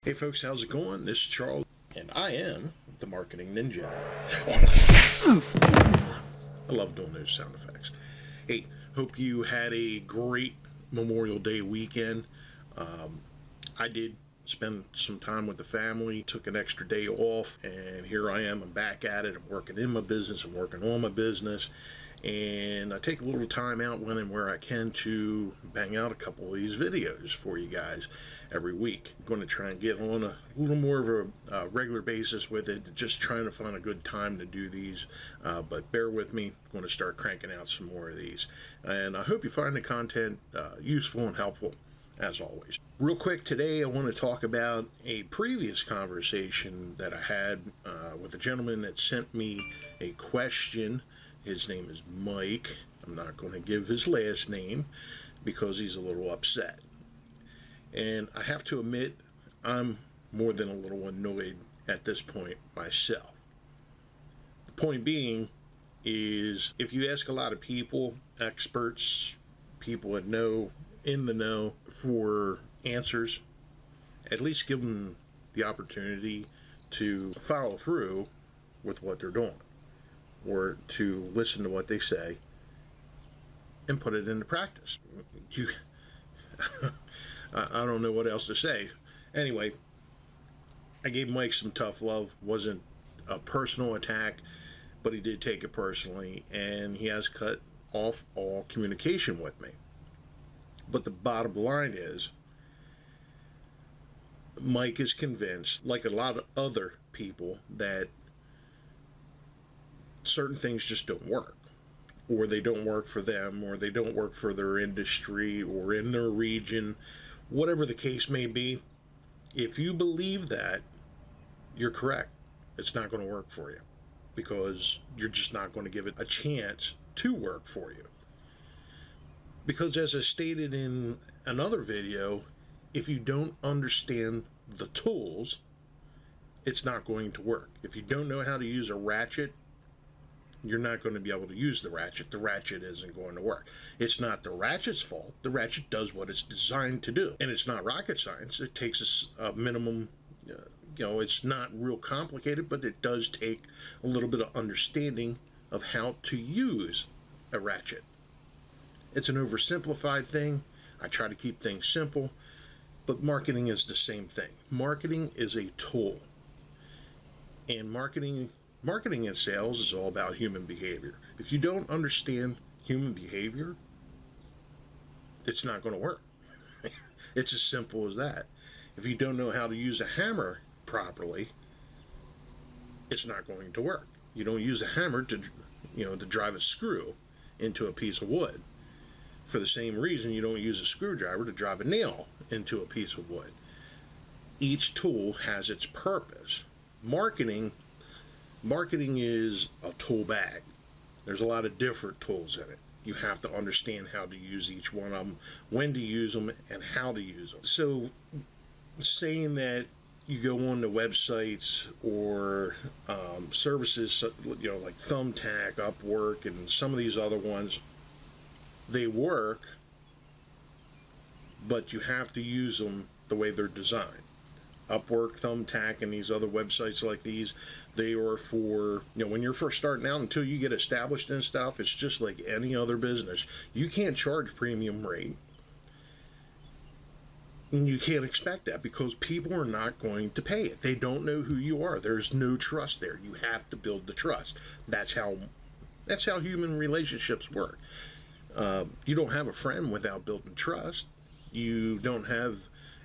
Hey folks, how's it going? This is Charles, and I am the Marketing Ninja. I love doing those sound effects. Hey, hope you had a great Memorial Day weekend. I did spend some time with the family, took an extra day off, and here I am. I'm back at it. I'm working in my business. I'm working on my business. And I take a little time out when and where I can to bang out a couple of these videos for you guys every week. I'm going to try and get on a little more of a regular basis with it, just trying to find a good time to do these, but bear with me. I'm going to start cranking out some more of these, and I hope you find the content useful and helpful as always. Real quick, today I want to talk about a previous conversation that I had with a gentleman that sent me a question. His name is Mike. I'm not going to give his last name because he's a little upset. And I have to admit, I'm more than a little annoyed at this point myself. The point being is, if you ask a lot of people, experts, people that know, in the know, for answers, at least give them the opportunity to follow through with what they're doing, or to listen to what they say and put it into practice. I don't know what else to say. Anyway, I gave Mike some tough love. Wasn't a personal attack, but he did take it personally, and he has cut off all communication with me. But the bottom line is, Mike is convinced, like a lot of other people, that certain things just don't work, or they don't work for them, or they don't work for their industry or in their region, whatever the case may be. If you believe that, you're correct. It's not going to work for you, because you're just not going to give it a chance to work for you. Because as I stated in another video, if you don't understand the tools, it's not going to work. If you don't know how to use a ratchet, you're not going to be able to use the ratchet. The ratchet isn't going to work. It's not the ratchet's fault. The ratchet does what it's designed to do. And it's not rocket science. It takes a minimum, it's not real complicated, but it does take a little bit of understanding of how to use a ratchet. It's an oversimplified thing. I try to keep things simple, but marketing is the same thing. Marketing is a tool. And marketing and sales is all about human behavior. If you don't understand human behavior, it's not going to work. It's as simple as that. If you don't know how to use a hammer properly, it's not going to work. You don't use a hammer to drive a screw into a piece of wood. For the same reason, you don't use a screwdriver to drive a nail into a piece of wood. Each tool has its purpose. Marketing is a tool bag. There's a lot of different tools in it. You have to understand how to use each one of them, when to use them, and how to use them. So saying that you go on the websites or services, like Thumbtack, Upwork, and some of these other ones, they work, but you have to use them the way they're designed. Upwork, Thumbtack, and these other websites like these, they are for, when you're first starting out, until you get established and stuff, it's just like any other business. You can't charge premium rate. And you can't expect that, because people are not going to pay it. They don't know who you are. There's no trust there. You have to build the trust. That's how human relationships work. You don't have a friend without building trust. You don't have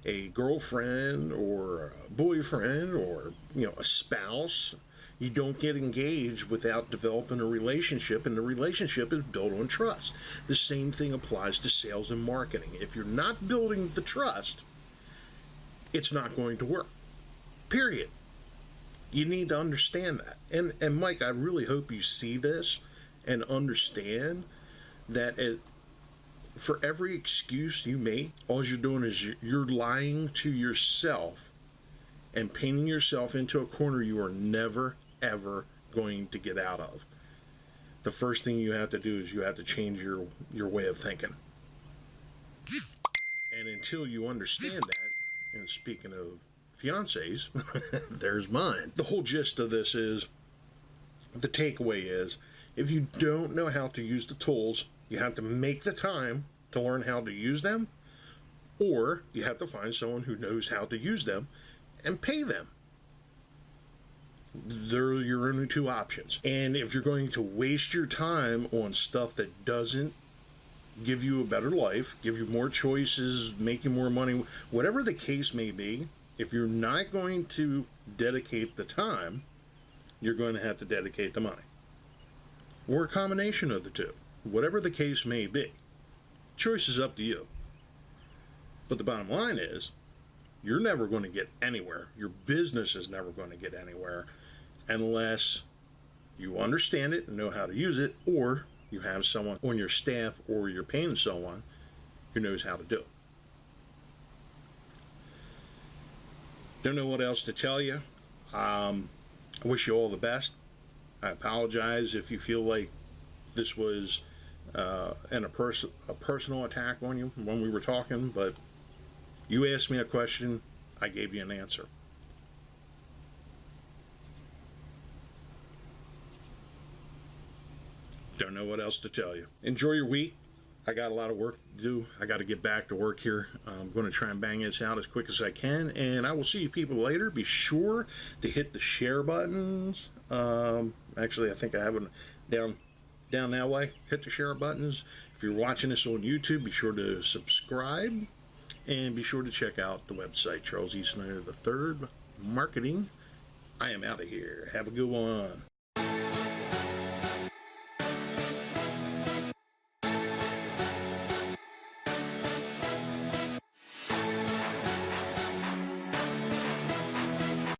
a girlfriend or a boyfriend or a spouse. You don't get engaged without developing a relationship, and the relationship is built on trust. The same thing applies to sales and marketing. If you're not building the trust, it's not going to work. Period. You need to understand that. And Mike, I really hope you see this and understand that for every excuse you make, all you're doing is you're lying to yourself and painting yourself into a corner you are never, ever going to get out of. The first thing you have to do is you have to change your way of thinking. And until you understand that, and speaking of fiancés, there's mine. The whole gist of this is, the takeaway is, if you don't know how to use the tools, you have to make the time to learn how to use them, or you have to find someone who knows how to use them and pay them. They're your only two options. And if you're going to waste your time on stuff that doesn't give you a better life, give you more choices, make you more money, whatever the case may be, if you're not going to dedicate the time, you're going to have to dedicate the money. Or a combination of the two. Whatever the case may be. Choice is up to you. But the bottom line is, you're never going to get anywhere. Your business is never going to get anywhere unless you understand it and know how to use it, or you have someone on your staff, or you're paying someone who knows how to do it. Don't know what else to tell you. I wish you all the best. I apologize if you feel like this was a personal attack on you when we were talking, but you asked me a question, I gave you an answer. Don't know what else to tell you. Enjoy your week. I got a lot of work to do. I got to get back to work here. I'm going to try and bang this out as quick as I can, and I will see you people later. Be sure to hit the share buttons. Actually, I think I have it down that way. Hit the share buttons. If you're watching this on YouTube, be sure to subscribe, and be sure to check out the website, Charles E. Snyder III Marketing. I am out of here. Have a good one.